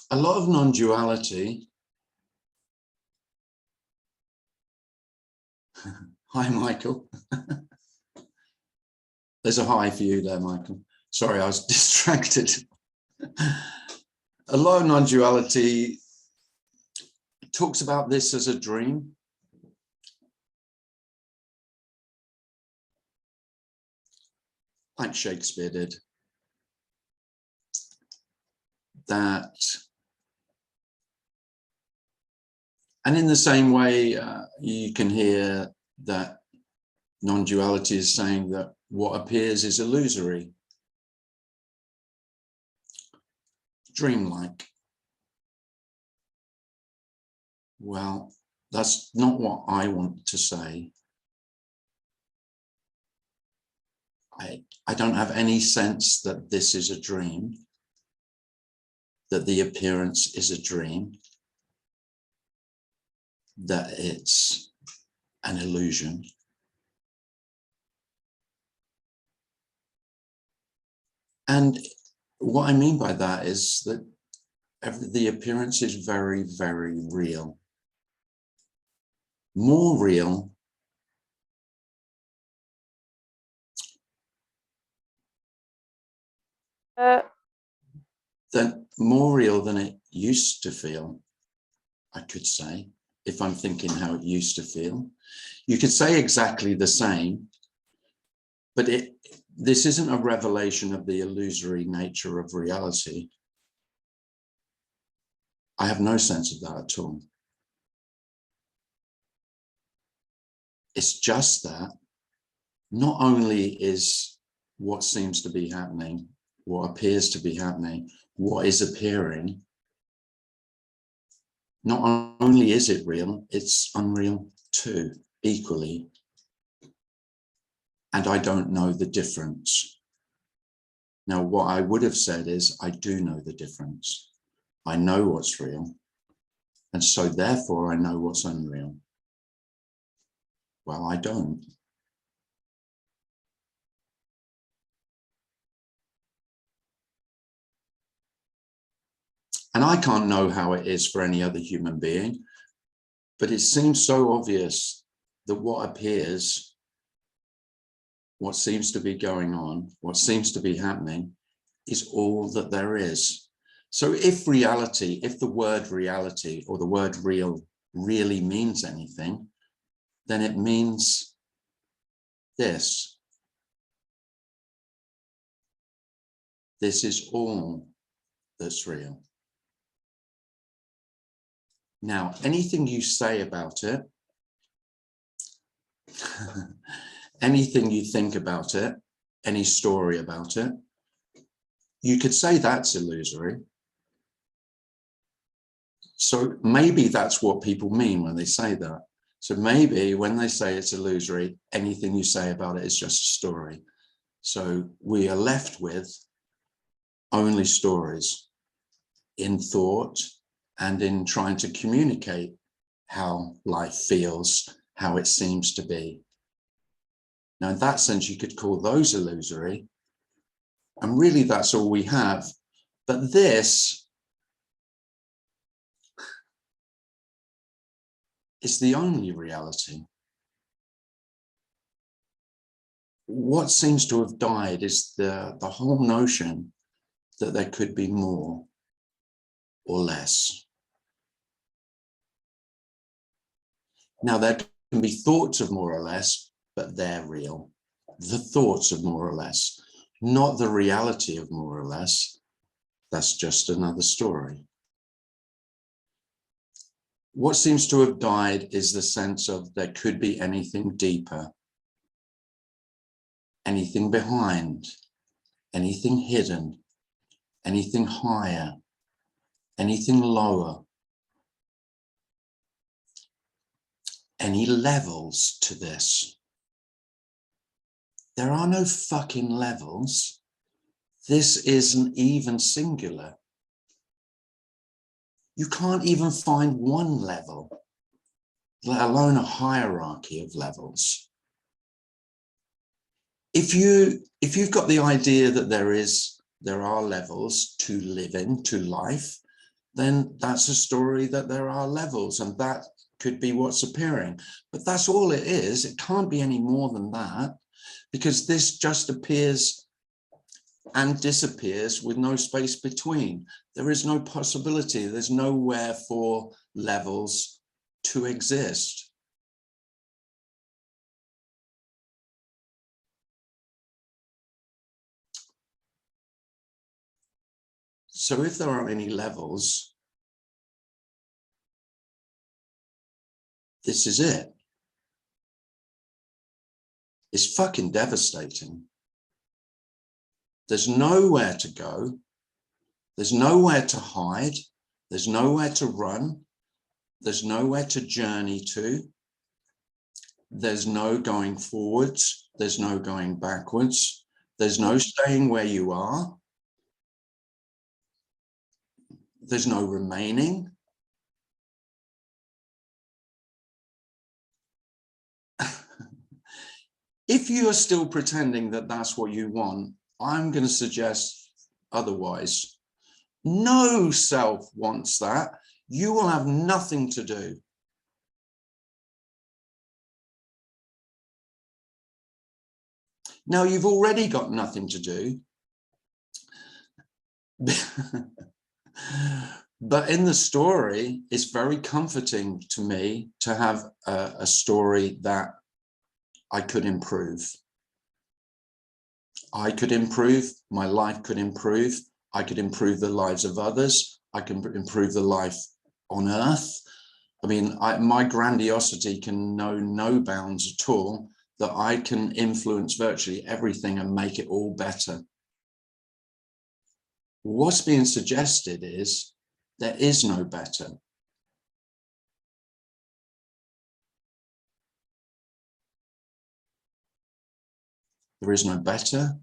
a lot of non-duality. Hi, Michael. There's a hi for you there, Michael. Sorry, I was distracted. A lot of non-duality talks about this as a dream. Like Shakespeare did. That, and in the same way, you can hear that non-duality is saying that what appears is illusory, dreamlike. Well, that's not what I want to say. I don't have any sense that this is a dream, that the appearance is a dream, that it's an illusion. And what I mean by that is that the appearance is very, very real. More real than it used to feel, I could say, if I'm thinking how it used to feel. You could say exactly the same, but this isn't a revelation of the illusory nature of reality. I have no sense of that at all. It's just that not only is what seems to be happening, what appears to be happening, what is appearing, not only is it real, it's unreal too, equally. And I don't know the difference. Now, what I would have said is, I do know the difference. I know what's real. And so therefore, I know what's unreal. Well, I don't. And I can't know how it is for any other human being, but it seems so obvious that what appears, what seems to be going on, what seems to be happening, is all that there is. So if reality, if the word reality or the word real really means anything, then it means this. This is all that's real. Now, anything you say about it, anything you think about it, any story about it, you could say that's illusory. So maybe that's what people mean when they say that. So maybe when they say it's illusory, anything you say about it is just a story. So we are left with only stories in thought and in trying to communicate how life feels, how it seems to be. Now, in that sense, you could call those illusory. And really, that's all we have. But this is the only reality. What seems to have died is the whole notion that there could be more or less. Now, there can be thoughts of more or less, but they're real. The thoughts of more or less, not the reality of more or less. That's just another story. What seems to have died is the sense of there could be anything deeper, anything behind, anything hidden, anything higher, anything lower, any levels to this. There are no fucking levels. This isn't even singular. You can't even find one level, let alone a hierarchy of levels. If you've got the idea that there are levels to living, to life, then that's a story that there are levels, and that could be what's appearing. But that's all it is. It can't be any more than that, because this just appears and disappears with no space between. There is no possibility. There's nowhere for levels to exist. So if there aren't any levels, this is it. It's fucking devastating. There's nowhere to go. There's nowhere to hide. There's nowhere to run. There's nowhere to journey to. There's no going forwards. There's no going backwards. There's no staying where you are. There's no remaining. If you are still pretending that that's what you want, I'm going to suggest otherwise. No self wants that. You will have nothing to do. Now, you've already got nothing to do. But in the story, it's very comforting to me to have a story that I could improve. I could improve, my life could improve, I could improve the lives of others, I can improve the life on earth. I mean, my grandiosity can know no bounds at all, that I can influence virtually everything and make it all better. What's being suggested is there is no better. There is no better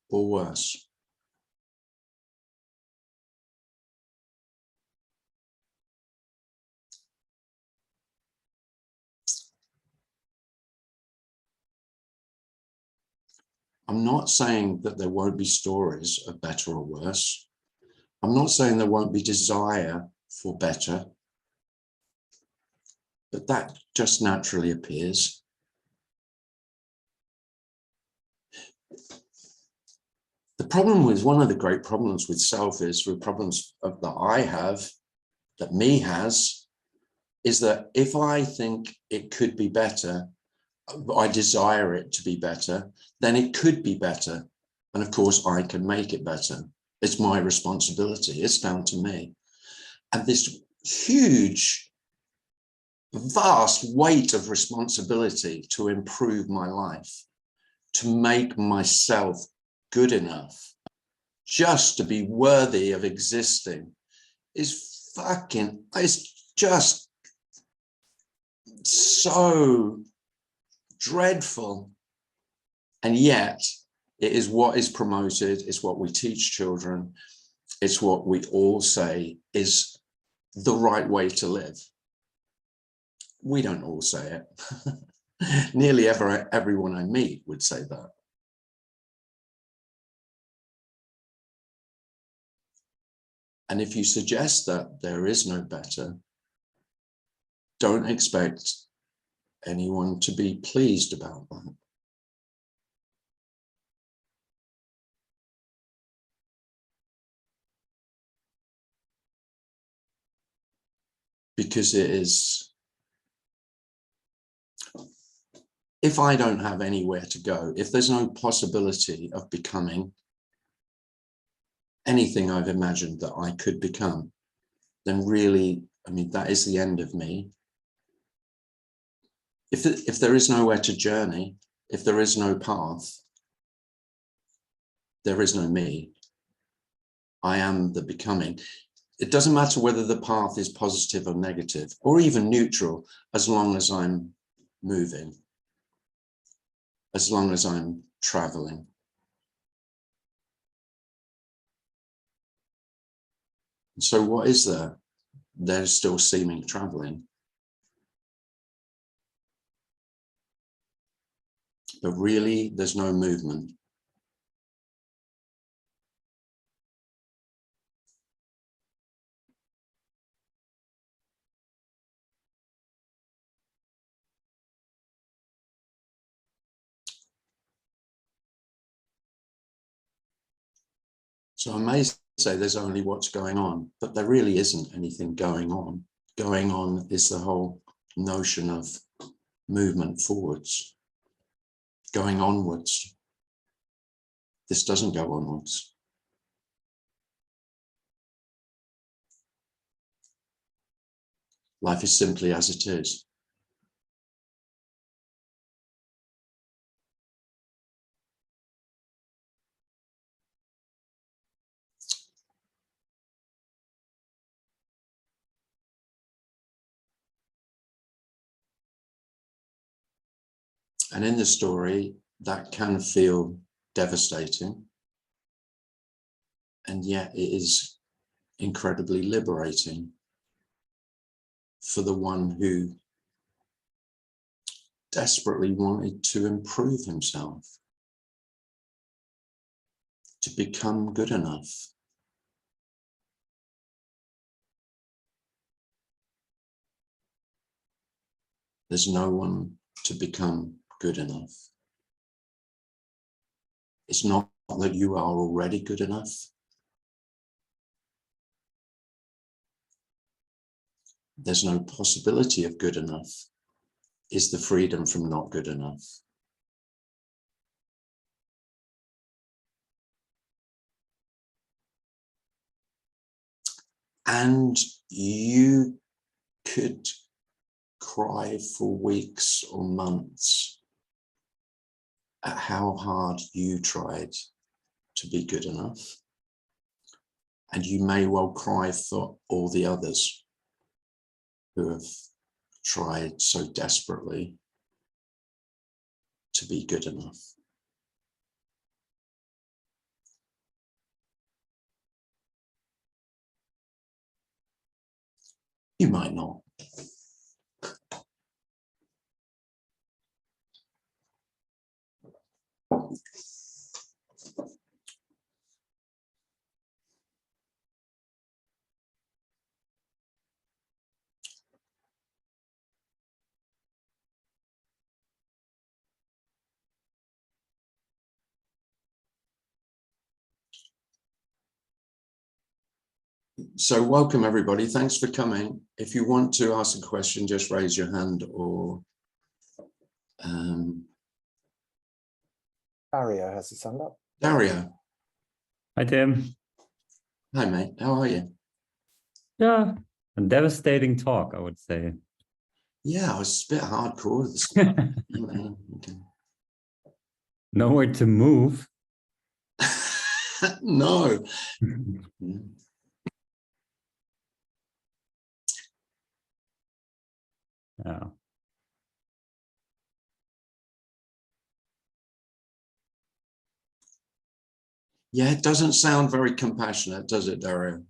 or worse. I'm not saying that there won't be stories of better or worse. I'm not saying there won't be desire for better, but that just naturally appears. The problem with, one of the great problems with self is, the problems that I have, that me has, is that if I think it could be better, I desire it to be better, then it could be better. And of course, I can make it better. It's my responsibility. It's down to me. And this huge, vast weight of responsibility to improve my life, to make myself good enough, just to be worthy of existing, is fucking, it's just so dreadful. And yet it is what is promoted, it's what we teach children, it's what we all say is the right way to live. We don't all say it. Nearly everyone I meet would say that. And if you suggest that there is no better, don't expect anyone to be pleased about that. Because it is, if I don't have anywhere to go, if there's no possibility of becoming anything I've imagined that I could become, then really, I mean, that is the end of me. If there is nowhere to journey, if there is no path, there is no me. I am the becoming. It doesn't matter whether the path is positive or negative, or even neutral, as long as I'm moving, as long as I'm traveling. So what is there? There's still seeming traveling. But really, there's no movement. So I may say there's only what's going on, but there really isn't anything going on. Going on is the whole notion of movement forwards, going onwards. This doesn't go onwards. Life is simply as it is. And in the story, that can feel devastating. And yet it is incredibly liberating for the one who desperately wanted to improve himself, to become good enough. There's no one to become good enough. It's not that you are already good enough. There's no possibility of good enough. It's the freedom from not good enough. And you could cry for weeks or months at how hard you tried to be good enough. And you may well cry for all the others who have tried so desperately to be good enough. You might not. So welcome everybody, thanks for coming. If you want to ask a question, just raise your hand or Dario has his hand up. Dario. Hi, Tim. Hi mate, how are you? Yeah, a devastating talk, I would say. Yeah, it was a bit hardcore. Okay. Nowhere to move. No. Yeah. Yeah, it doesn't sound very compassionate, does it, Dario?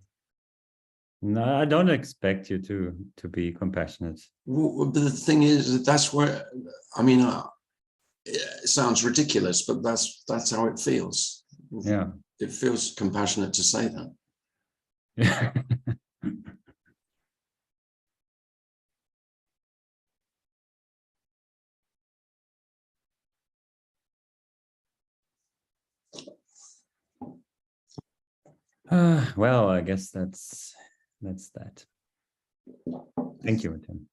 No, I don't expect you to be compassionate. Well, but the thing is, that's where, I mean, it sounds ridiculous, but that's how it feels. Yeah. It feels compassionate to say that. Yeah. Well, I guess that's that. Thank you, Tim.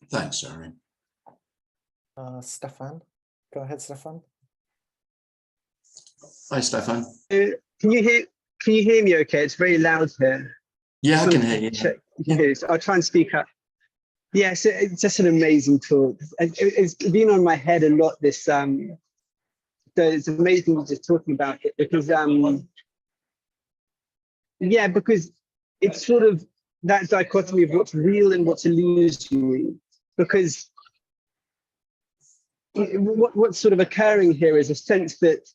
Thanks, Dario. Stefan, go ahead, Stefan. Hi, Stefan. Can you hear me okay? It's very loud here. Yeah, I can hear you. Check. Yeah. I'll try and speak up. Yes, it's just an amazing talk. It's been on my head a lot, this it's amazing just talking about it because yeah, because it's sort of that dichotomy of what's real and what's illusory. Because what's sort of occurring here is a sense that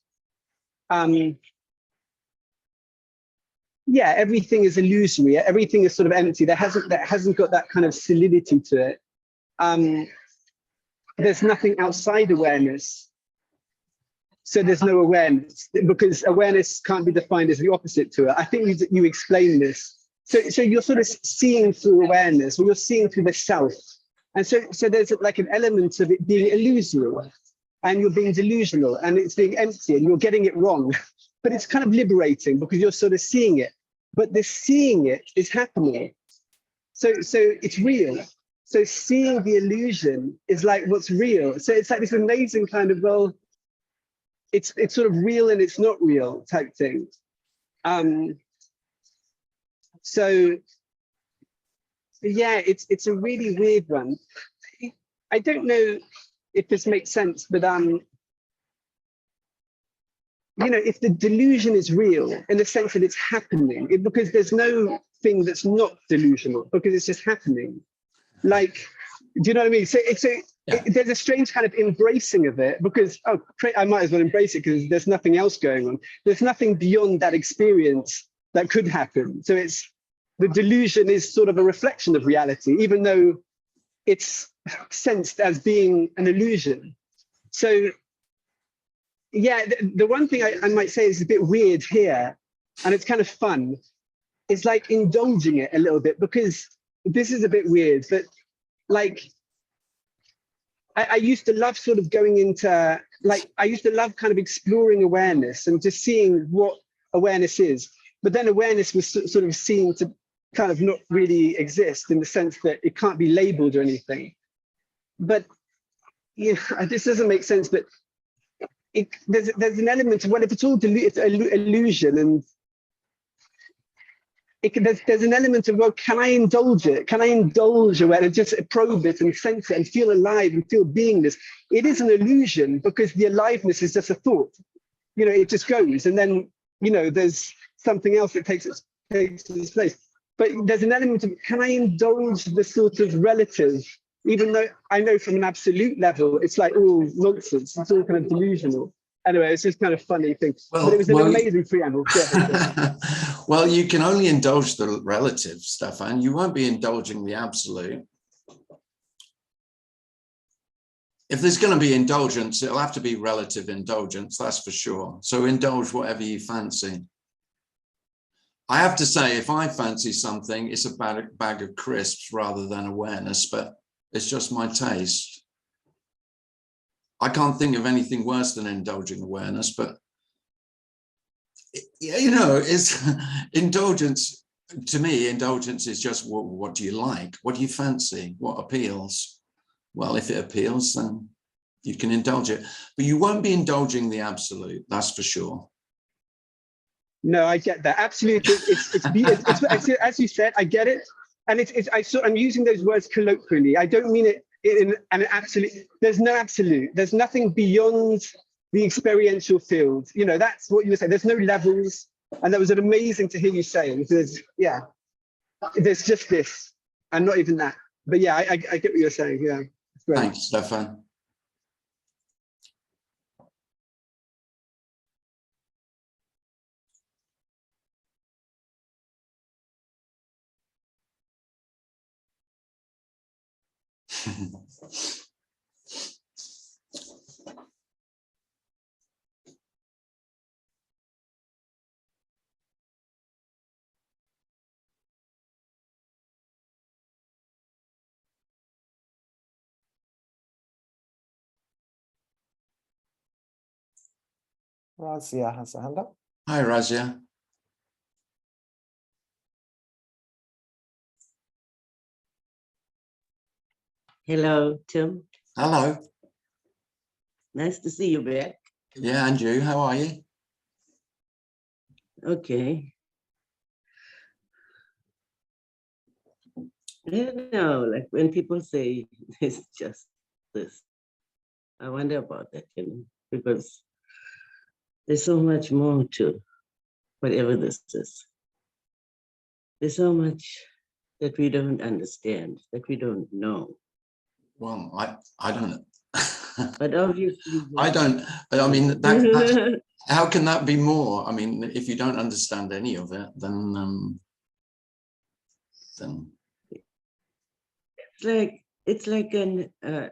yeah, everything is illusory. Everything is sort of empty. That hasn't got that kind of solidity to it. There's nothing outside awareness. So there's no awareness because awareness can't be defined as the opposite to it. I think you explained this. So you're sort of seeing through awareness, or you're seeing through the self. And so there's like an element of it being illusory, and you're being delusional, and it's being empty, and you're getting it wrong. but it's kind of liberating because you're sort of seeing it, but the seeing it is happening. So it's real. So seeing the illusion is like what's real. So it's like this amazing kind of, well, it's sort of real and it's not real type thing. So yeah, it's a really weird one. I don't know if this makes sense, but you know, if the delusion is real in the sense that it's happening, because there's no thing that's not delusional, because it's just happening. Like, do you know what I mean? So there's a strange kind of embracing of it, because I might as well embrace it because there's nothing else going on. There's nothing beyond that experience that could happen. So the delusion is sort of a reflection of reality, even though it's sensed as being an illusion. So yeah, the one thing I might say is a bit weird here, and it's kind of fun, is like indulging it a little bit, because this is a bit weird, but like, I used to love sort of going into, like, I used to love kind of exploring awareness and just seeing what awareness is. But then awareness was sort of seen to kind of not really exist in the sense that it can't be labeled or anything. But yeah, this doesn't make sense, but there's an element of, well, if it's all illusion, and there's an element of, well, can I indulge it? Can I indulge awareness, just probe it and sense it and feel alive and feel beingness? It is an illusion because the aliveness is just a thought. You know, it just goes, and then, you know, there's something else that takes its place. But there's an element of, can I indulge the sort of relative, even though I know from an absolute level, it's like all nonsense, it's all kind of delusional. Anyway, it's just kind of funny thing. But it was an amazing preamble. Well, you can only indulge the relative, Stefan. You won't be indulging the absolute. If there's going to be indulgence, it'll have to be relative indulgence, that's for sure. So indulge whatever you fancy. I have to say, if I fancy something, it's a bag of crisps rather than awareness, but it's just my taste. I can't think of anything worse than indulging awareness, but you know, it's indulgence. To me, indulgence is just what do you like? What do you fancy? What appeals? Well, if it appeals, then you can indulge it, but you won't be indulging the absolute, that's for sure. No, I get that. Absolutely. It's as you said, I get it. And I'm using those words colloquially. I don't mean it in an absolute. There's no absolute. There's nothing beyond the experiential field. You know, that's what you were saying. There's no levels. And that was amazing to hear you say. There's just this and not even that. But yeah, I get what you're saying. Yeah. Great. Thanks, Stefan. Razia has a hand up. Hi, Razia. Hello, Tim. Hello. Nice to see you back. Yeah, and you, how are you? Okay. You know, like when people say it's just this, I wonder about that, you know, because there's so much more to whatever this is. There's so much that we don't understand, that we don't know. Well, I don't know. But obviously, I don't, I mean, that's, how can that be more? I mean, if you don't understand any of it, then it's like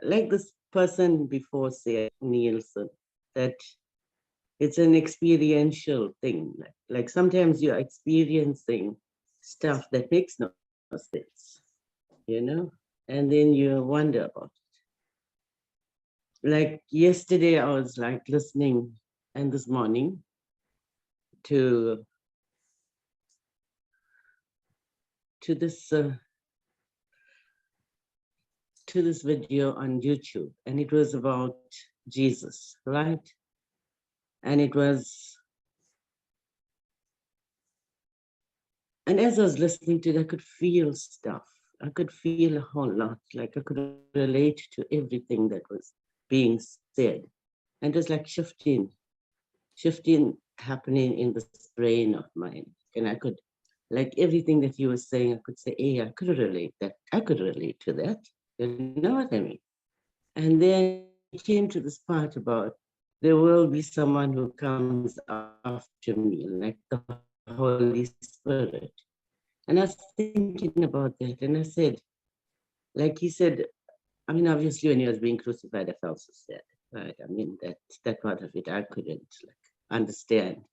like this person before said, Nielsen, that it's an experiential thing. Like sometimes you're experiencing stuff that makes no sense, you know, and then you wonder about it. Like yesterday, I was like listening, and this morning, to this video on YouTube, and it was about Jesus, right? And it was, and as I was listening to it, I could feel stuff. I could feel a whole lot, like I could relate to everything that was being said. And it was like shifting happening in this brain of mine. And I could, like everything that he was saying, I could say, hey, I could relate to that. You know what I mean? And then it came to this part about there will be someone who comes after me, like the Holy Spirit. And I was thinking about that, and I said, like he said, I mean, obviously when he was being crucified, I felt so sad, right? I mean, that part of it I couldn't like understand,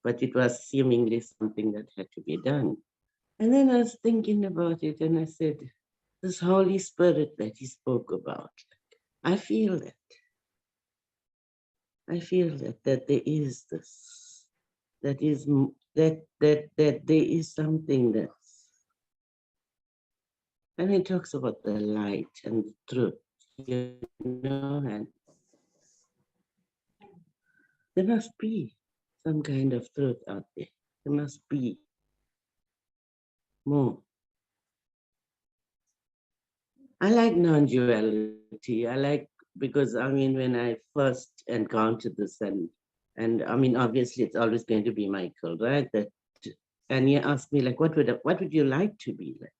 but it was seemingly something that had to be done. And then I was thinking about it, and I said, this Holy Spirit that he spoke about, I feel that. I feel that there is this, that there is something that's, and it talks about the light and the truth, you know, and there must be some kind of truth out there. There must be more. I like non-duality. I like, because I mean, when I first encountered this, and I mean, obviously it's always going to be Michael, right? And he asked me, like, what would you like to be like?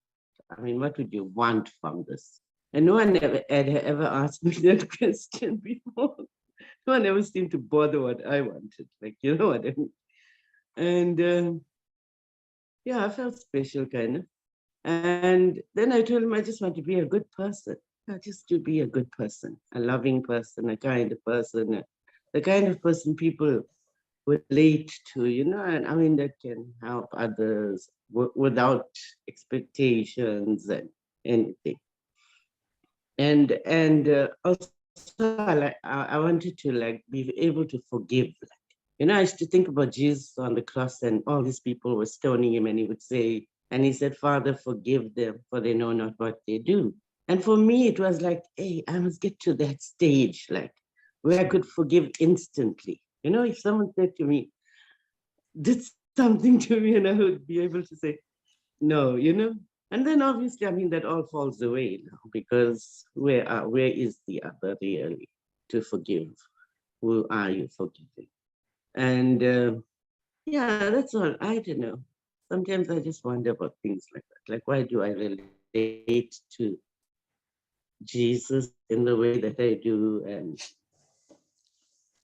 I mean, what would you want from this? And no one had ever asked me that question before. No one ever seemed to bother what I wanted, like, you know what I mean? And yeah, I felt special, kind of. And then I told him I just want to be a good person. Just to be a good person, a loving person, a kind of person, the kind of person people relate to, you know, and I mean, that can help others without expectations and anything. And also I wanted to like be able to forgive. You know, I used to think about Jesus on the cross and all these people were stoning him, and he would say, and he said, Father, forgive them, for they know not what they do. And for me, it was like, hey, I must get to that stage, like, where I could forgive instantly. You know, if someone said to me, did something to me, and I would be able to say, no, you know? And then obviously, I mean, that all falls away now, because where is the other really to forgive? Who are you forgiving? And yeah, that's all. I don't know. Sometimes I just wonder about things like that. Like, why do I relate to Jesus in the way that I do?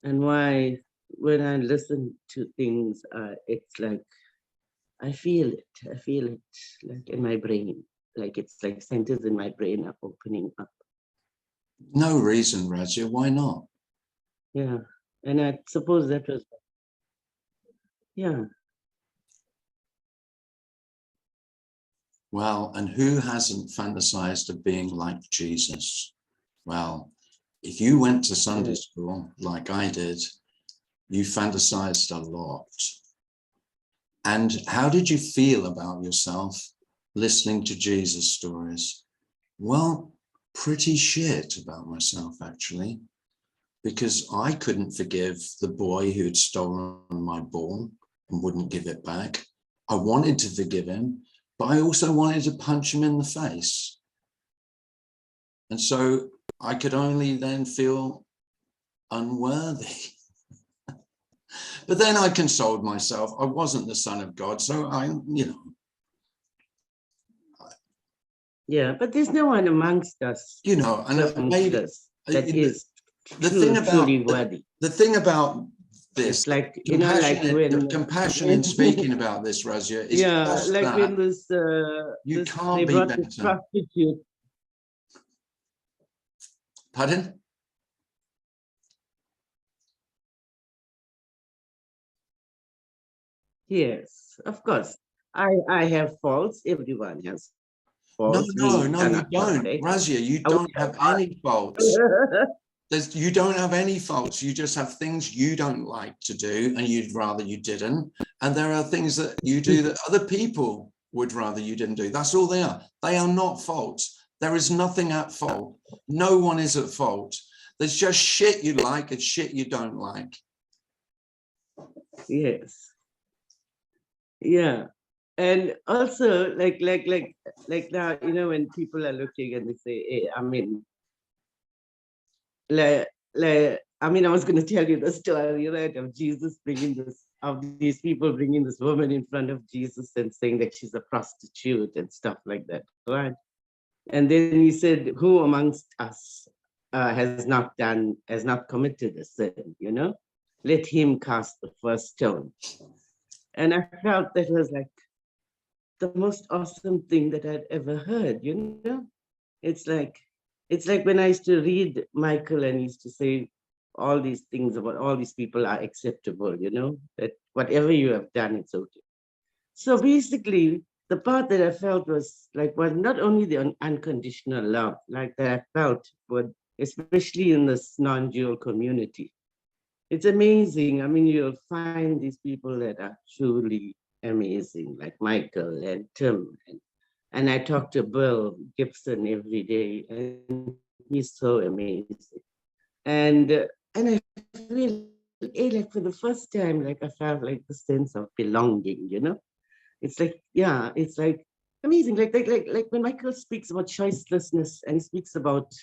And why, when I listen to things, it's like, I feel it like in my brain. Like it's like centers in my brain are opening up. No reason, Raja. Why not? Yeah. And I suppose that was, yeah. Well, and who hasn't fantasized of being like Jesus? Well, if you went to Sunday school like I did, you fantasized a lot. And how did you feel about yourself listening to Jesus stories? Well, pretty shit about myself, actually, because I couldn't forgive the boy who had stolen my ball and wouldn't give it back. I wanted to forgive him, but I also wanted to punch him in the face. And so I could only then feel unworthy. But then I consoled myself. I wasn't the son of God. So I, you know. Yeah, but there's no one amongst us. You know, and maybe that is the thing about truly worthy. The thing about this, it's like, you know, like when the compassion in speaking about this, Razia, is just like that when this you this, can't they be brought better. this prostitute. Pardon? Yes, of course. I have faults. Everyone has faults. No, We you cannot don't, perfect. Razia. You don't have any faults. You don't have any faults. You just have things you don't like to do and you'd rather you didn't. And there are things that you do that other people would rather you didn't do. That's all they are. They are not faults. There is nothing at fault. No one is at fault. There's just shit you like and shit you don't like. Yes. Yeah. And also like now, you know, when people are looking and they say, hey, I mean, I was going to tell you the story, right, of Jesus bringing this, of these people bringing this woman in front of Jesus and saying that she's a prostitute and stuff like that, right? And then he said, who amongst us has not committed a sin, you know? Let him cast the first stone. And I felt that was like the most awesome thing that I'd ever heard, you know? It's like when I used to read Michael and he used to say all these things about all these people are acceptable, you know, that whatever you have done, it's okay. So basically, the part that I felt was like, well, not only the unconditional love, like that I felt, but especially in this non-dual community. It's amazing. I mean, you'll find these people that are truly amazing, like Michael and Tim. And I talk to Bill Gibson every day, and he's so amazing. And I feel like for the first time, like I felt like the sense of belonging, you know? It's like, yeah, it's like amazing. Like when Michael speaks about choicelessness and he speaks about,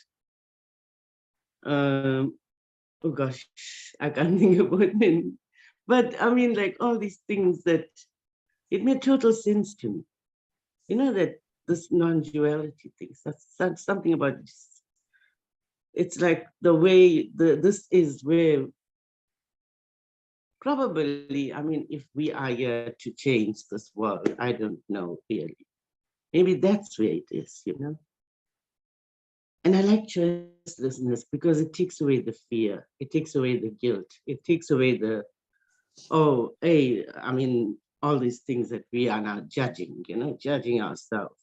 oh gosh, I can't think about it. But I mean, like all these things that it made total sense to me. You know, that this non-duality thing, that's something about this. It's like the way, this is where probably, I mean, if we are here to change this world, I don't know really. Maybe that's where it is, you know? And I like choicelessness because it takes away the fear. It takes away the guilt. It takes away the, oh, hey, I mean, all these things that we are now judging, you know, judging ourselves.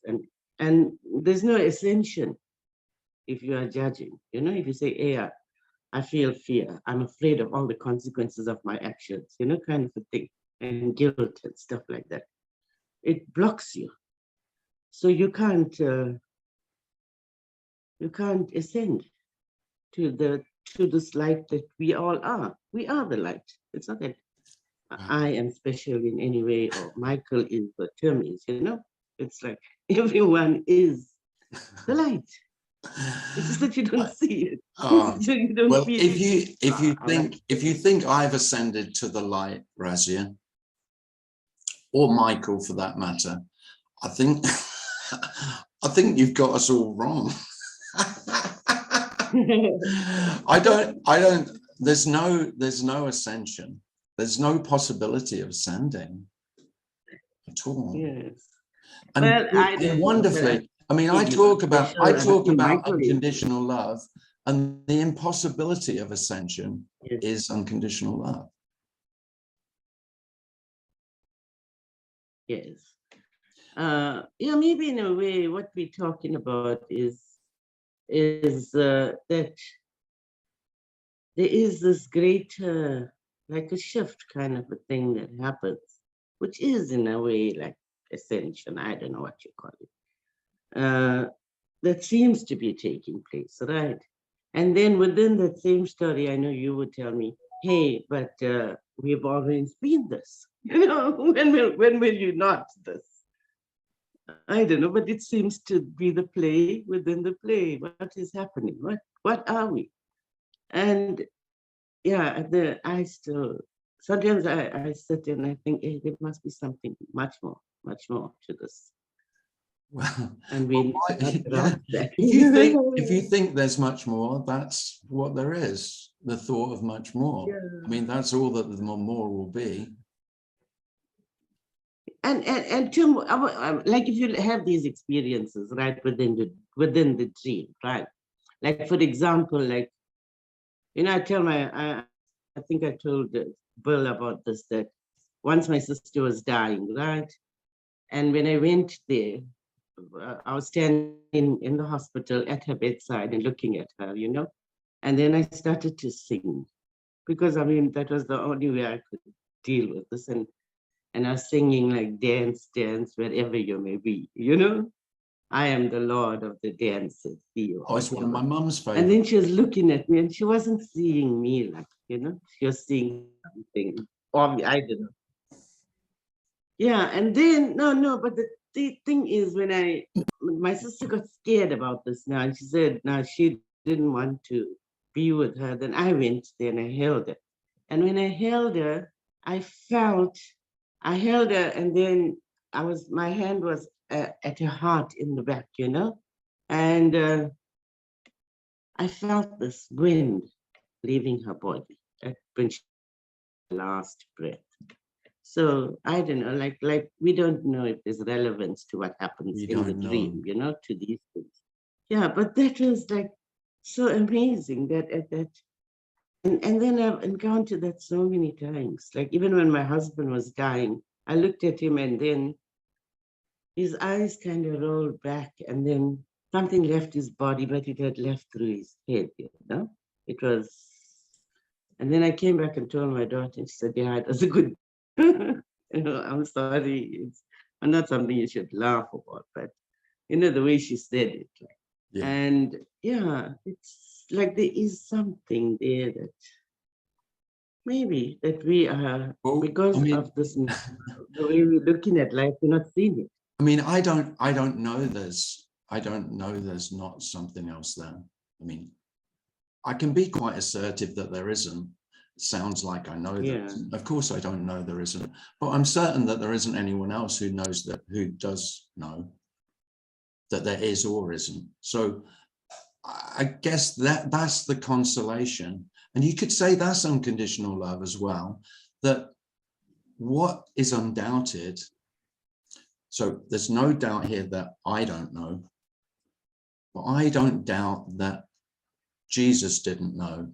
And there's no ascension if you are judging, you know, if you say, hey, I feel fear. I'm afraid of all the consequences of my actions, you know, kind of a thing, and guilt and stuff like that. It blocks you. So you can't ascend to this light that we all are. We are the light. It's not that I am special in any way or Michael is or Tim is, you know. It's like everyone is the light. It's just that you don't see it. You don't well, feel if you think I've ascended to the light, Razia, or Michael for that matter, I think you've got us all wrong. I don't, there's no ascension. There's no possibility of ascending at all. Yes. And, well, and wonderfully, I mean, I talk about unconditional love, and the impossibility of ascension is unconditional love. Yes. Yeah, maybe in a way, what we're talking about is that there is this great, like a shift kind of a thing that happens, which is in a way like ascension. I don't know what you call it. That seems to be taking place, right? And then within that same story, I know you would tell me, hey, but we've always been this. You know, when will you not this? I don't know, but it seems to be the play within the play. What is happening? What are we? And yeah, I still, sometimes I sit and I think, hey, there must be something much more to this. Well, And we if you think there's much more, that's what there is. The thought of much more. Yeah. I mean, that's all that the more will be. And Tim, like if you have these experiences right within the dream, right? Like for example, like, you know, I think I told Bill about this, that once my sister was dying, right? And when I went there, I was standing in the hospital at her bedside and looking at her, you know, And then I started to sing because I mean, that was the only way I could deal with this. And I was singing like dance, dance, wherever you may be, you know? I am the Lord of the dances. Oh, it's one of my mum's And favorites. then she was looking at me and she wasn't seeing me like, you know, she was seeing something. Or I don't know. Yeah, and then, no, but the thing is when my sister got scared about this now, and she said, now she didn't want to be with her, then I went there and I held her. And when I held her, I held her and then my hand was at her heart in the back, you know? And I felt this wind leaving her body when she last breath. So I don't know, like we don't know if there's relevance to what happens in the dream, you know, to these things. Yeah, but that was like so amazing that at that, and then I've encountered that so many times. Like even when my husband was dying, I looked at him and then his eyes kind of rolled back and then something left his body, but it had left through his head, you know? It was, and then I came back and told my daughter, and she said, yeah, it was a good, you know, I'm sorry, it's not something you should laugh about, but you know, the way she said it. Like, Yeah. and yeah, it's like there is something there that maybe that we are, because of this, the way we're looking at life, we're not seeing it. I mean, I don't know there's not something else there. I mean, I can be quite assertive that there isn't. It sounds like I know there isn't. Of course I don't know there isn't, but I'm certain that there isn't anyone else who knows that, who does know that there is or isn't. So I guess that's the consolation. And you could say that's unconditional love as well, that what is undoubted. So there's no doubt here that I don't know, but I don't doubt that Jesus didn't know,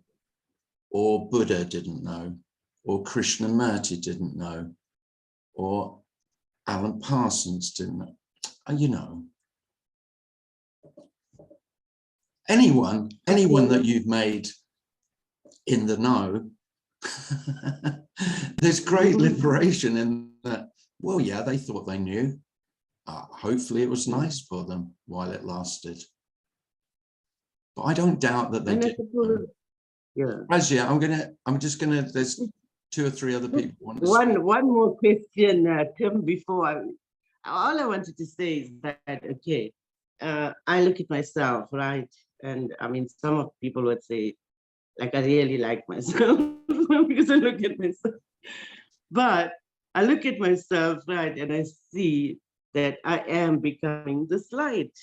or Buddha didn't know, or Krishnamurti didn't know, or Alan Parsons didn't know. You know, anyone that you've made in the know, there's great liberation in that. Well, yeah, they thought they knew. Hopefully it was nice for them while it lasted. But I don't doubt that they did. Yeah. Razia, I'm just gonna, there's 2 or 3 other people want to speak. One more question, Tim, before all I wanted to say is that, okay, I look at myself, right? And I mean, some of people would say, like, I really like myself because I look at myself. But I look at myself, right, and I see that I am becoming this light.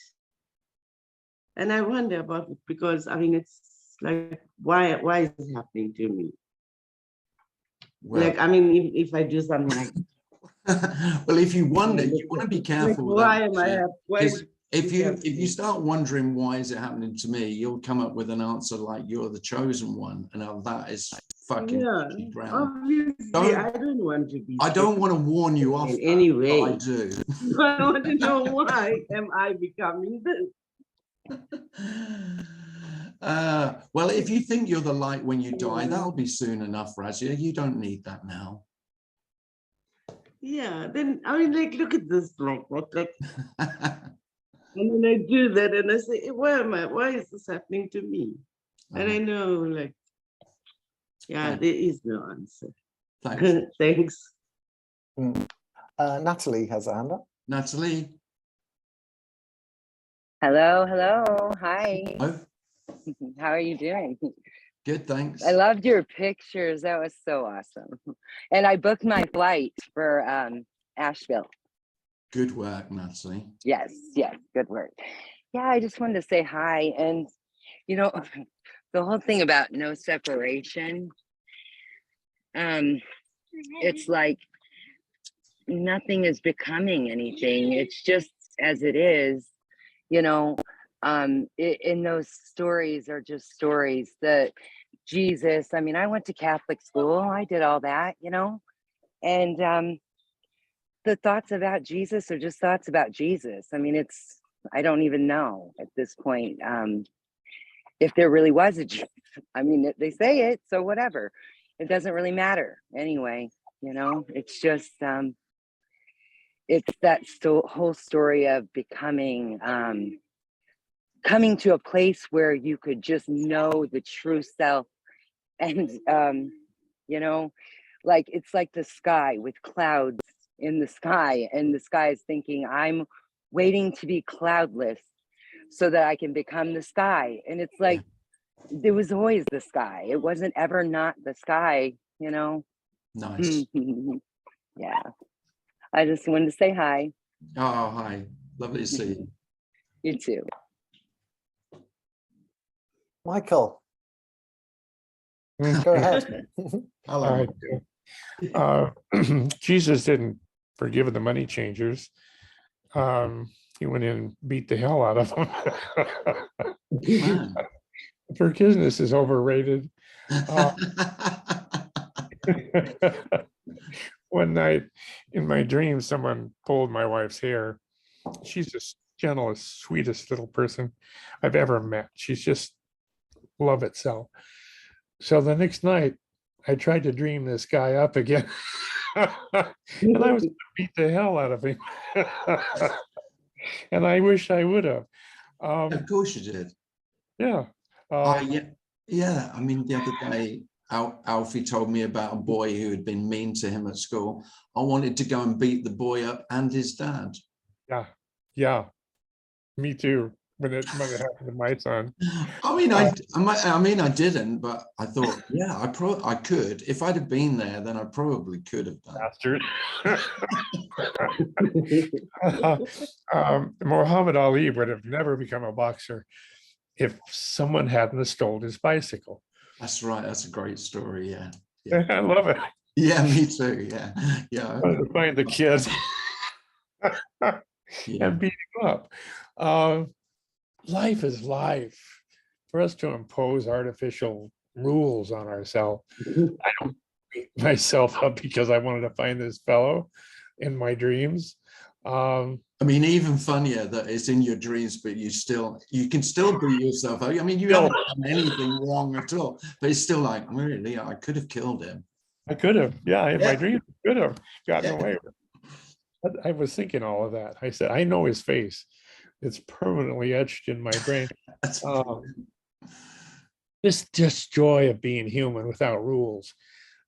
And I wonder about it because, I mean, it's like, why is it happening to me? Well, like, I mean, if I do something like well, if you wonder, you want to be careful. Like, why am I? If you start wondering why is it happening to me, you'll come up with an answer like you're the chosen one, and now that is fucking ground. Obviously, I don't want to be. I don't want to warn you off in any way. I do. I want to know why am I becoming this? Well, if you think you're the light when you die, that'll be soon enough, Razia. You don't need that now. Yeah, then I mean, like, look at this, like, and then I do that, and I say, why am I? Why is this happening to me? And I know, like, yeah, there is no answer. Thanks. Thanks. Natalie has a hand up. Natalie. Hello. Hi. Hello. How are you doing? Good, thanks. I loved your pictures. That was so awesome. And I booked my flight for Asheville. Good work, Natalie. Yes, good work. Yeah, I just wanted to say hi. And, you know, the whole thing about no separation, it's like nothing is becoming anything. It's just as it is, you know. In those stories are just stories that Jesus, I mean, I went to Catholic school, I did all that, you know, and the thoughts about Jesus are just thoughts about Jesus. I mean, I don't even know at this point. if there really was a truth. I mean, they say it, so whatever. It doesn't really matter anyway. It's just it's that whole story of becoming coming to a place where you could just know the true self. And like it's like the sky with clouds in the sky, and the sky is thinking, I'm waiting to be cloudless so that I can become the sky. And it's like it was always the sky. It wasn't ever not the sky. Nice. Yeah, I just wanted to say hi. Oh, hi. Lovely to see you. You too. Michael, go ahead. Hello. Jesus didn't forgive the money changers. He went in and beat the hell out of them. Man. Forgiveness is overrated. One night in my dream, someone pulled my wife's hair. She's the gentlest, sweetest little person I've ever met. She's just love itself. So the next night, I tried to dream this guy up again. And I was going to beat the hell out of him. And I wish I would have. Of course you did. Yeah. Yeah. I mean, the other day, Alfie told me about a boy who had been mean to him at school. I wanted to go and beat the boy up and his dad. Yeah. Me too. When it happened to my son. I mean, I didn't, but I thought, yeah, I could. If I'd have been there, then I probably could have done. Bastard. Muhammad Ali would have never become a boxer if someone hadn't stolen his bicycle. That's right. That's a great story. Yeah. I love it. Yeah, me too. Yeah. I wanted to find the kid and beat him up. Life is life. For us to impose artificial rules on ourselves, I don't beat myself up because I wanted to find this fellow in my dreams. I mean, even funnier that it's in your dreams, but you can still beat yourself up. I mean, you haven't done anything wrong at all, but it's still like, really, I could have killed him. I could have, in my dreams, I could have gotten away with it. But I was thinking all of that. I said, I know his face. It's permanently etched in my brain. This just joy of being human without rules.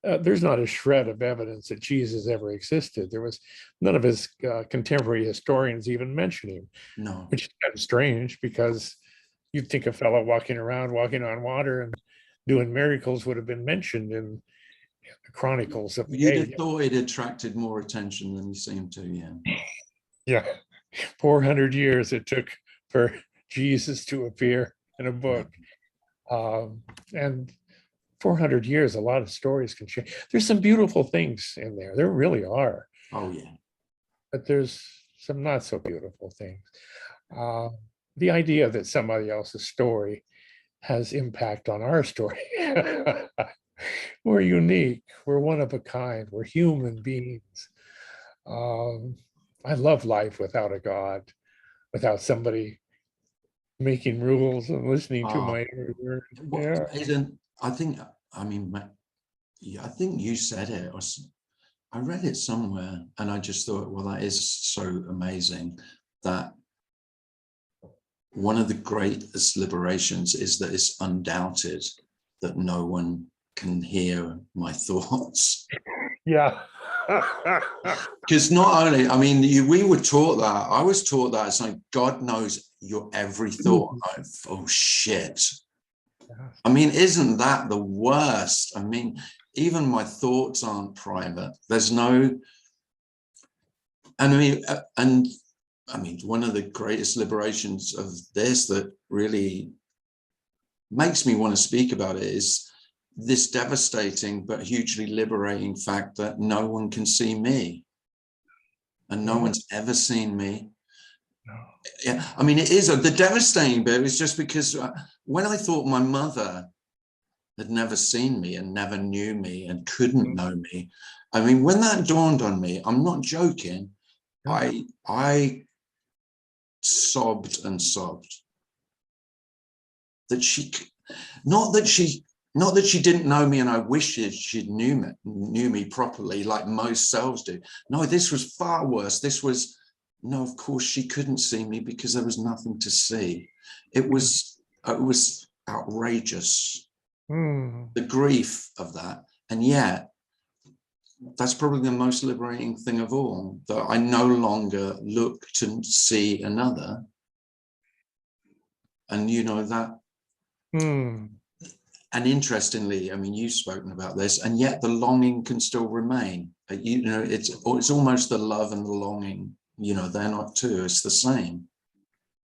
There's not a shred of evidence that Jesus ever existed. There was none of his contemporary historians even mention him. No. Which is kind of strange because you'd think a fellow walking around, walking on water and doing miracles would have been mentioned in the chronicles of the You'd age. have thought it attracted more attention than he seemed to, Yeah. 400 years it took for Jesus to appear in a book. And 400 years, a lot of stories can change. There's some beautiful things in there. There really are. Oh, yeah. But there's some not so beautiful things. The idea that somebody else's story has impact on our story. We're unique. We're one of a kind. We're human beings. I love life without a God, without somebody making rules and listening to my words. I think you said it. I read it somewhere and I just thought, well, that is so amazing that one of the greatest liberations is that it's undoubted that no one can hear my thoughts. Yeah. Because not only, I mean, we were taught that. I was taught that. It's like God knows your every thought. Like, oh, shit. I mean, isn't that the worst? I mean, even my thoughts aren't private. There's no, and I mean, one of the greatest liberations of this that really makes me want to speak about it is this devastating but hugely liberating fact that no one can see me and no one's ever seen me. Yeah, I mean, it is the devastating bit is just because when I thought my mother had never seen me and never knew me and couldn't know me, I mean, when that dawned on me, I'm not joking, I sobbed and sobbed. that not that she didn't know me and I wish she knew me properly like most selves do. No, this was far worse. This was, no, of course she couldn't see me because there was nothing to see. It was outrageous, the grief of that. And yet, that's probably the most liberating thing of all, that I no longer look to see another. And you know that. And interestingly, I mean, you've spoken about this, and yet the longing can still remain. You know, it's almost the love and the longing, you know, they're not two, it's the same.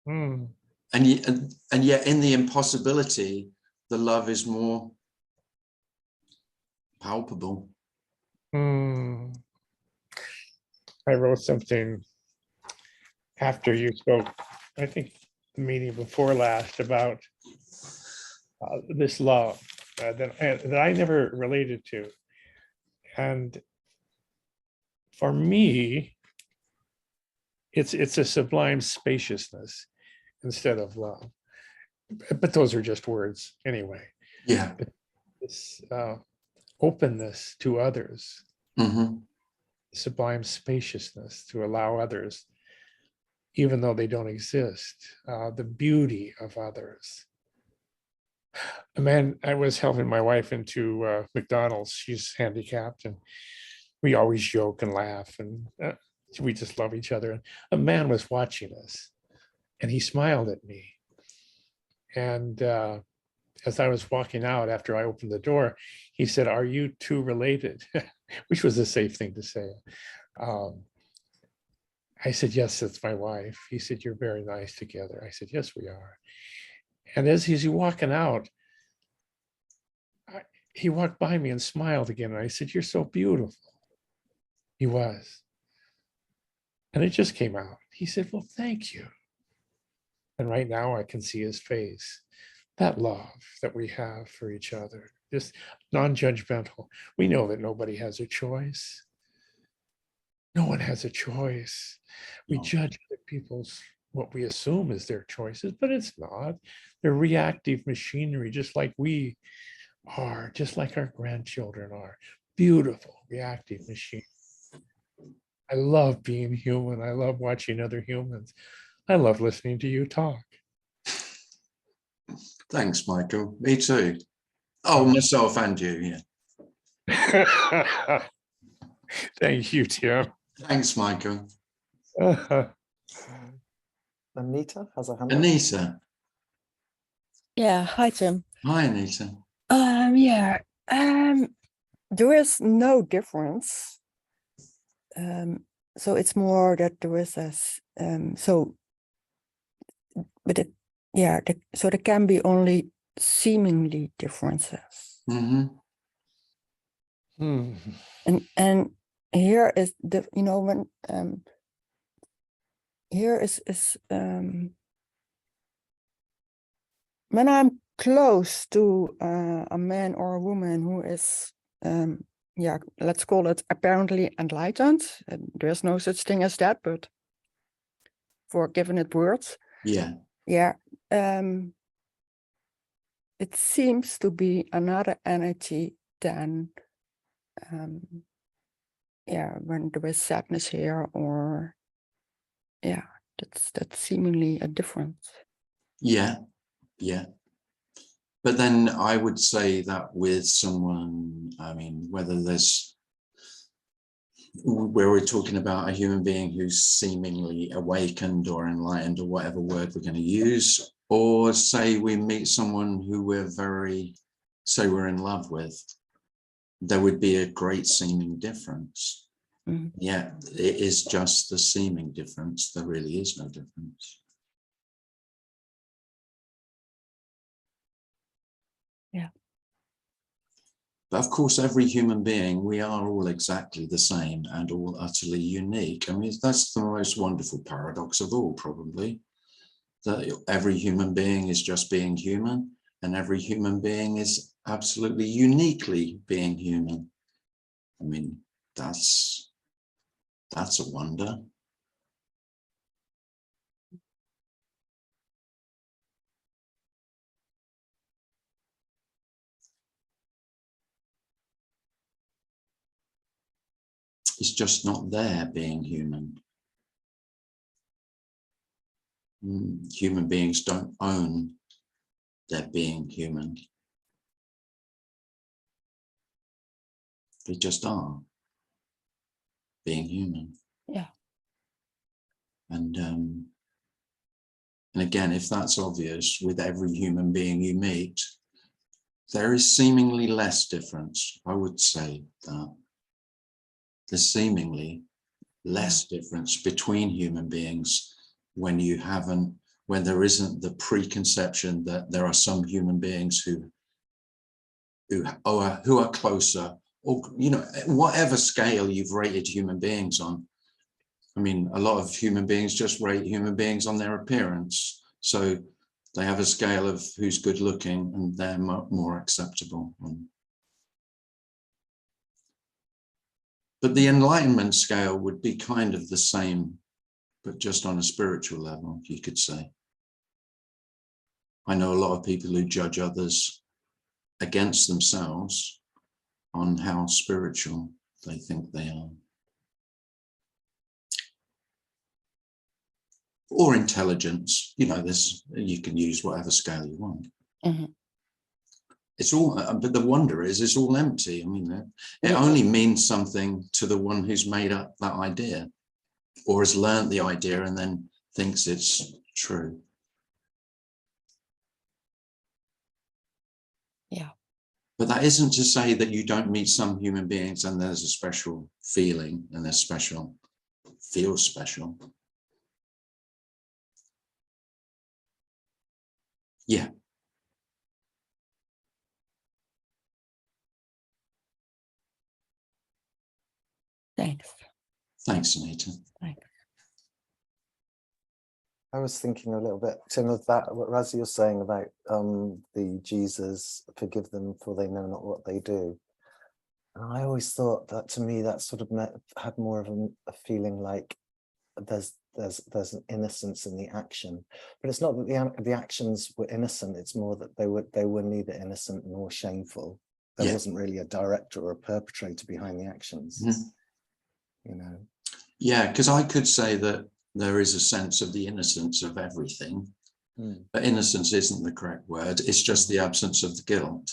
And yet in the impossibility, the love is more palpable. I wrote something after you spoke, I think the meeting before last, about this love that I never related to. And for me, it's a sublime spaciousness instead of love. But those are just words anyway. Yeah. This openness to others, Mm-hmm. sublime spaciousness to allow others, even though they don't exist, the beauty of others. Man, I was helping my wife into McDonald's. She's handicapped, and we always joke and laugh, and we just love each other. And a man was watching us, and he smiled at me. And as I was walking out after I opened the door, he said, "Are you two related?" Which was a safe thing to say. I said, "Yes, that's my wife." He said, "You're very nice together." I said, "Yes, we are." And as he's walking out, he walked by me and smiled again. And I said, "You're so beautiful." He was. And it just came out. He said, "Well, thank you." And right now I can see his face, that love that we have for each other, just non-judgmental. We know that nobody has a choice. No one has a choice. We judge other people's, what we assume is their choices, but it's not. They're reactive machinery, just like we are, just like our grandchildren are. Beautiful, reactive machine. I love being human. I love watching other humans. I love listening to you talk. Thanks, Michael. Me too. Oh, myself and you, yeah. Thank you, Tim. Thanks, Michael. Anita has a hand up. Anita. Yeah, hi Tim. Hi, Anita. Yeah, there is no difference. So it's more that there is so there can be only seemingly differences. Mm-hmm. And here is the, you know, when here is when I'm close to a man or a woman who is let's call it apparently enlightened, and there's no such thing as that, but for giving it words, it seems to be another energy than when there is sadness here, or that's seemingly a difference. Yeah. But then I would say that with someone, I mean, where we're talking about a human being who's seemingly awakened or enlightened, or whatever word we're going to use, or say we meet someone who we're in love with, there would be a great seeming difference. Mm-hmm. Yeah, it is just the seeming difference. There really is no difference. Yeah. But of course, every human being, we are all exactly the same and all utterly unique. I mean, that's the most wonderful paradox of all, probably, that every human being is just being human, and every human being is absolutely uniquely being human. I mean, that's a wonder. It's just not there being human. Human beings don't own their being human. They just are being human. Yeah. And again, if that's obvious with every human being you meet, there is seemingly less difference. I would say that there's seemingly less difference between human beings when there isn't the preconception that there are some human beings who are closer, or, you know, whatever scale you've rated human beings on. I mean, a lot of human beings just rate human beings on their appearance. So they have a scale of who's good looking and they're more acceptable. But the enlightenment scale would be kind of the same, but just on a spiritual level, you could say. I know a lot of people who judge others against themselves on how spiritual they think they are. Or intelligence, you know, you can use whatever scale you want. Mhm. It's all, but the wonder is it's all empty. I mean, it only means something to the one who's made up that idea or has learned the idea and then thinks it's true. Yeah. But that isn't to say that you don't meet some human beings and there's a special feeling and they're special, feels special. Yeah. Thanks. Thanks, Anita. Thanks. I was thinking a little bit, Tim, of that, what Raz, you're saying about the Jesus, forgive them for they know not what they do. And I always thought that, to me, that sort of had more of a feeling like there's an innocence in the action, but it's not that the actions were innocent. It's more that they were neither innocent nor shameful. There wasn't really a director or a perpetrator behind the actions. You know. Yeah, because I could say that there is a sense of the innocence of everything, but innocence isn't the correct word. It's just the absence of the guilt.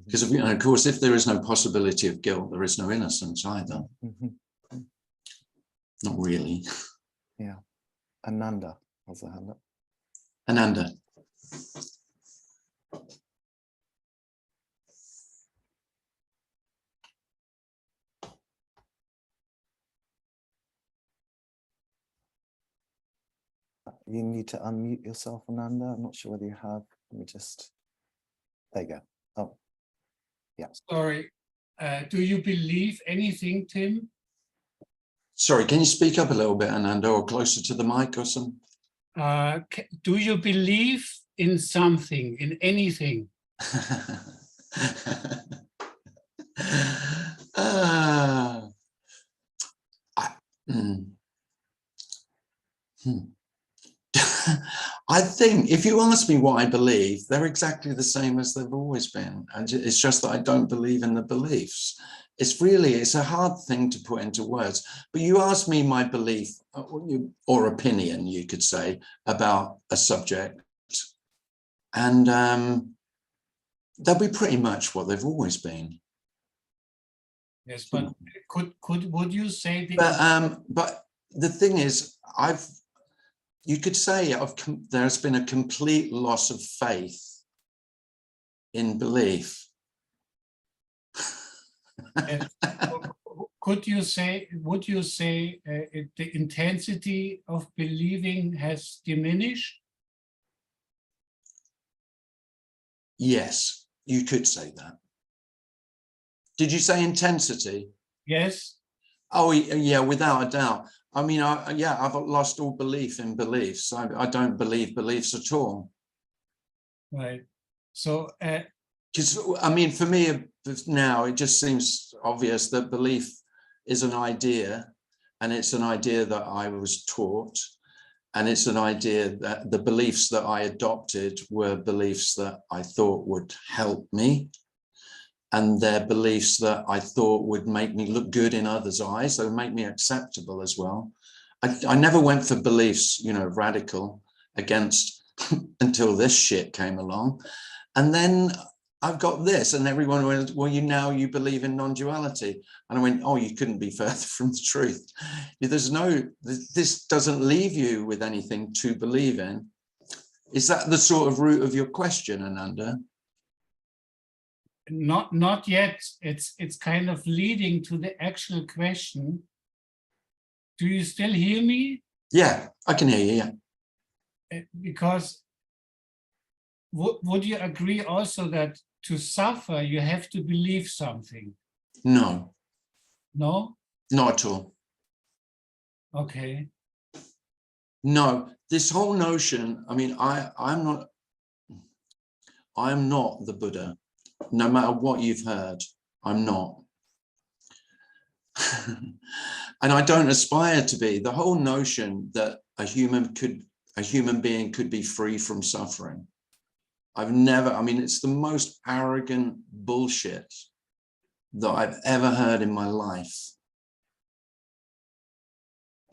Because of course, if there is no possibility of guilt, there is no innocence either. Not really. Yeah. Ananda has a hand up. Ananda. You need to unmute yourself, Ananda. I'm not sure whether you have. Let me just. There you go. Oh, yeah. Sorry. Do you believe anything, Tim? Sorry, can you speak up a little bit, Ananda, or closer to the mic or something? Do you believe in something, in anything? I think if you ask me what I believe, they're exactly the same as they've always been. And it's just that I don't believe in the beliefs. It's a hard thing to put into words. But you ask me my belief or opinion, you could say, about a subject. And they'll be pretty much what they've always been. Yes, but would you say? But the thing is, you could say there's been a complete loss of faith in belief. Would you say the intensity of believing has diminished? Yes, you could say that. Did you say intensity? Yes. Oh, yeah, without a doubt. I mean, I've lost all belief in beliefs. I don't believe beliefs at all. Right. So, because I mean, for me now, it just seems obvious that belief is an idea, and it's an idea that I was taught, and it's an idea that the beliefs that I adopted were beliefs that I thought would help me. and they're beliefs that I thought would make me look good in others' eyes. They would make me acceptable as well. I never went for beliefs, you know, radical against until this shit came along. And then I've got this, and everyone went, well, you believe in non-duality. And I went, oh, you couldn't be further from the truth. This doesn't leave you with anything to believe in. Is that the sort of root of your question, Ananda? Not yet. It's kind of leading to the actual question. Do you still hear me? Yeah, I can hear you, yeah. Because would you agree also that to suffer, you have to believe something? No. No? Not at all. Okay. No, this whole notion, I mean, I'm not the Buddha. No matter what you've heard, I'm not. And I don't aspire to be. The whole notion that a human being could be free from suffering. I mean, it's the most arrogant bullshit that I've ever heard in my life.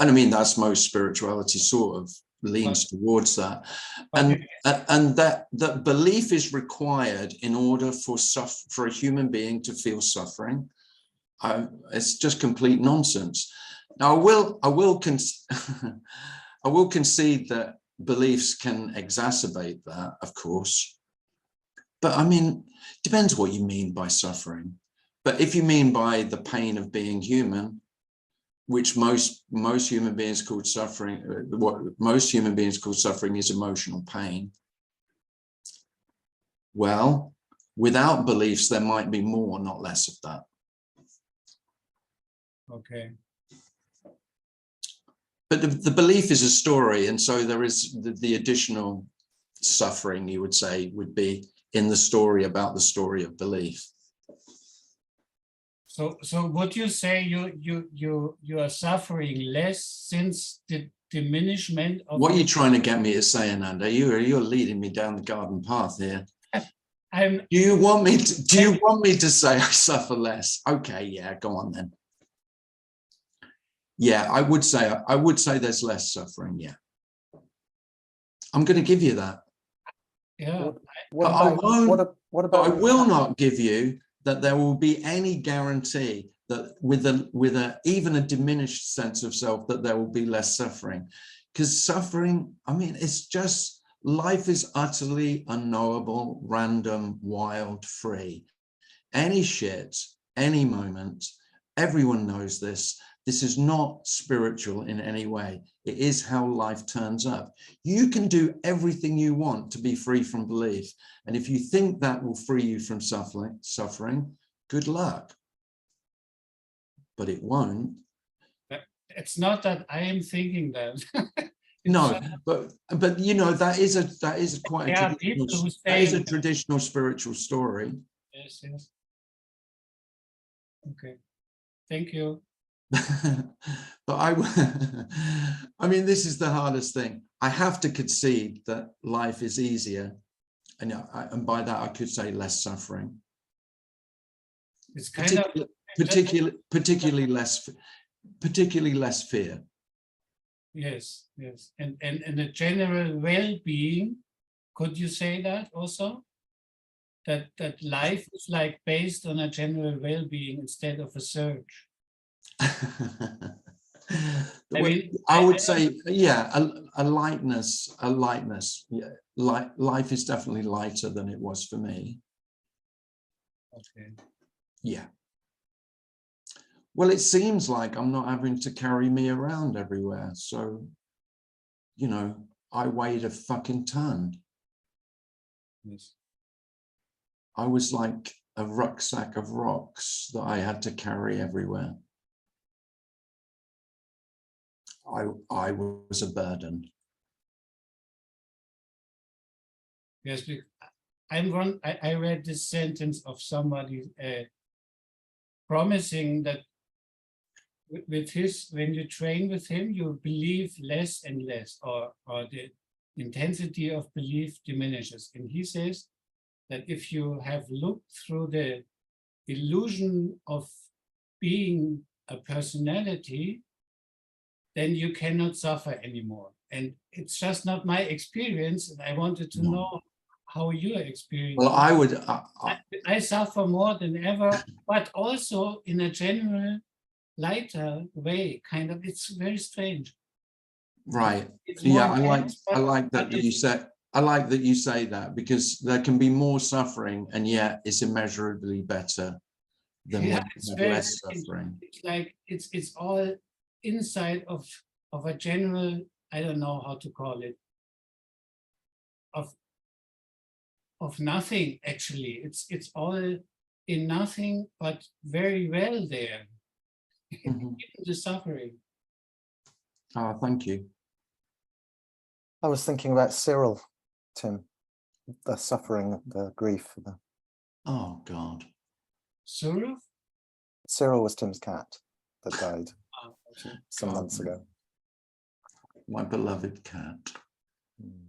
And I mean, that's most spirituality sort of leans towards that. And that belief is required in order for a human being to feel suffering. It's just complete nonsense. Now, I will concede that beliefs can exacerbate that, of course. But I mean, depends what you mean by suffering. But if you mean by the pain of being human, which most human beings call suffering, what most human beings call suffering is emotional pain. Well, without beliefs, there might be more, not less of that. Okay. But the belief is a story, and so there is the additional suffering, you would say, would be in the story about the story of belief. So would you say you are suffering less since the diminishment of? What are you trying to get me to say, Ananda? You're leading me down the garden path here. Do you want me to say I suffer less? Okay, yeah, go on then. Yeah, I would say there's less suffering. Yeah, I'm going to give you that. Yeah. What about I will not give you that there will be any guarantee that with even a diminished sense of self that there will be less suffering, because suffering, I mean, it's just, life is utterly unknowable, random, wild, free. Any shit, any moment, everyone knows this. This is not spiritual in any way. It is how life turns up. You can do everything you want to be free from belief. And if you think that will free you from suffering, good luck. But it won't. It's not that I am thinking that. No, but you know, that is quite a traditional spiritual story. Yes, yes. Okay. Thank you. But I mean, this is the hardest thing. I have to concede that life is easier, and by that I could say less suffering. It's kind particularly less fear. Yes, yes, and the general well-being. Could you say that also? That life is like based on a general well-being instead of a search. I would say, yeah, a lightness. Yeah, life is definitely lighter than it was for me. Okay. Yeah. Well, it seems like I'm not having to carry me around everywhere. So, you know, I weighed a fucking ton. Yes. I was like a rucksack of rocks that I had to carry everywhere. I was a burden. Yes, I read this sentence of somebody promising that when you train with him, you believe less and less, or the intensity of belief diminishes. And he says that if you have looked through the illusion of being a personality, then you cannot suffer anymore. And it's just not my experience. And I wanted to No. know how you experience. Well, I would, I suffer more than ever, but also in a general, lighter way, kind of. It's very strange. right. It's Yeah, more I dense, like but that you said, I like that you say that, because there can be more suffering and yet it's immeasurably better than yeah, when it's you have very less strange. suffering. It's like it's all inside of a general, I don't know how to call it, of nothing actually. It's all in nothing, but very well there. Mhm. Even the suffering. Oh, thank you. I was thinking about Cyril, Tim, the suffering, the grief. Oh, God. Sorrow? Cyril was Tim's cat that died Ah, some months ago. My beloved cat. Mm.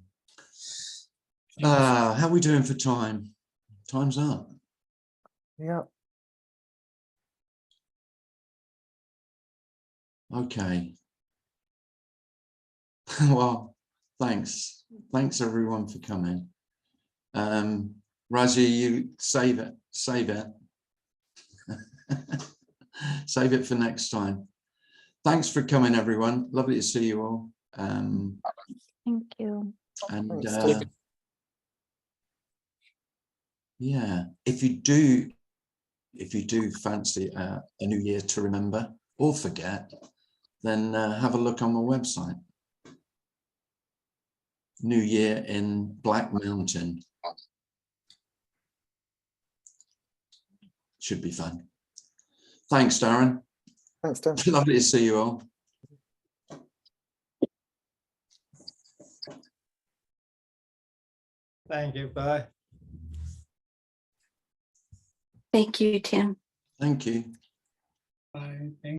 How are we doing for time? Time's up. Yeah. Okay. Well, thanks. Thanks everyone for coming. Raji, you save it. Save it. Save it for next time. Thanks for coming, everyone. Lovely to see you all. Thank you. And Thanks, yeah, if you do fancy a new year to remember or forget, then have a look on my website. New Year in Black Mountain. Should be fun. Thanks, Darren. Thanks, Tim. Lovely to see you all. Thank you. Bye. Thank you, Tim. Thank you. Bye. Thank